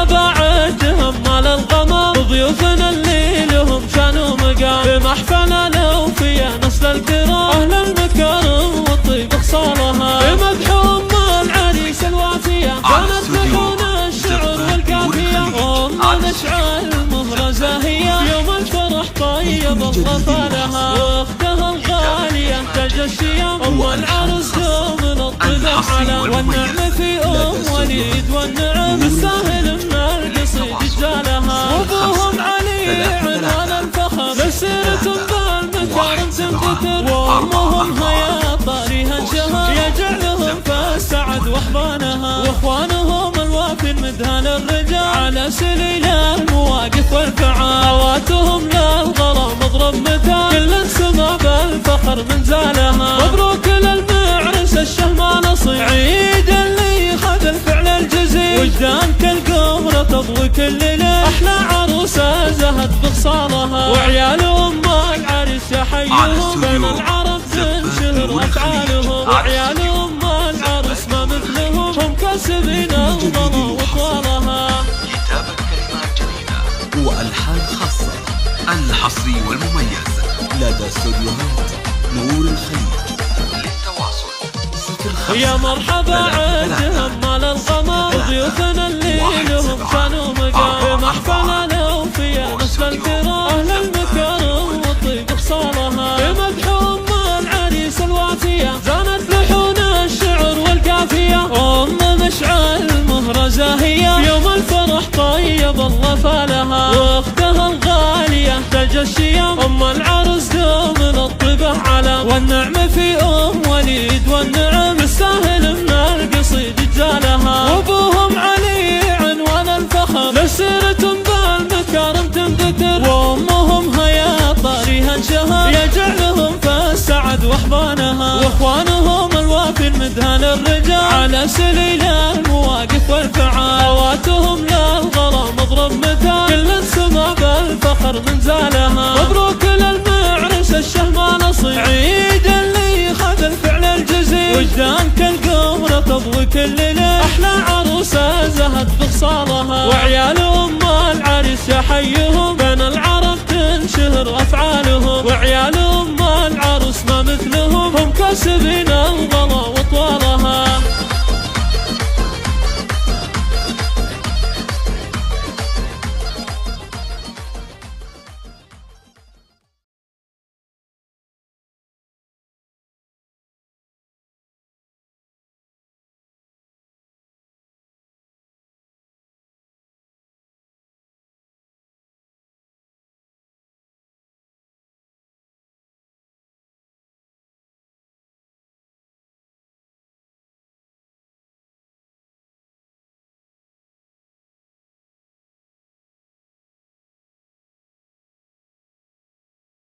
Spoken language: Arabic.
مرحبا عدهم مال الغمام ضيوفنا اللي لهم شان ومقام بمحفلنا لو فيها نسل الكرام أهل المكارم والطيب خصالها بمدحهم العريس الوافية كانت لحون الشعر والكافية أم نشعل مهرة زاهية يوم الفرح طيب الغفا لها واختها الغالية تاج الشيام أم العرس دوم الطبع على والنعم في وليد والنعم الساهل من القصيد جالها وابوهم علي عنوان الفخر مسيرة بالمكارم تنتثر وامهم هيا طاريها انشهر يجعلهم فالسعد واحضانها واخوانهم الوافين مدهن الرجال على سليل المواقف والفعال خواتهم للغرام اضرب مثال كل سما بالفخر من زالها مبروك للمعرس الشهم نصيب عيد اللي خذ الفعل الجزيل وجدان كالقمر تضوي كل ليل احلى عروسه زهت بخصالها وعيال ام العريس يحييهم بين العرب تنشهر افعالهم وعيال ام العرس ما مثلهم هم كاسبين الغلا وطوالها. كتابة كلمات جديدة والحان خاصة الحصري والمميز لدى استوديوهات نور الخليج. للتواصل يا مرحبا عدهم مال الغمام ضيوفنا اللي لهم شان ومقام بمحفلنا لو فيها نسل الكرام أهل المكارم والطيب خصالها بمدحهم العريس الوافية زانت لحون الشعر والكافية أم مشعل مهرة زاهية يوم الفرح طيب الغفا لها واختها الغالية تاج الشيام أم العرس دوم الطبع على والنعم في وليد والنعم الساهل من القصيد جالها وابوهم علي عنوان الفخر مسيرة بالمكارم تنتثر وامهم هيا طاريها انشهر يجعلهم فالسعد واحضانها واخوانهم الوافين مدهن الرجال على سليل المواقف والفعال خواتهم للغرام اضرب مثال كل سما بالفخر من زالها مبروك للمعرس الشهم نصيب عيد اللي خذ الفعل الجزيل وجدان كالقمر تضوي كل ليل احلى عروسه زهت بخصالها وعيال ام العريس يحييهم بين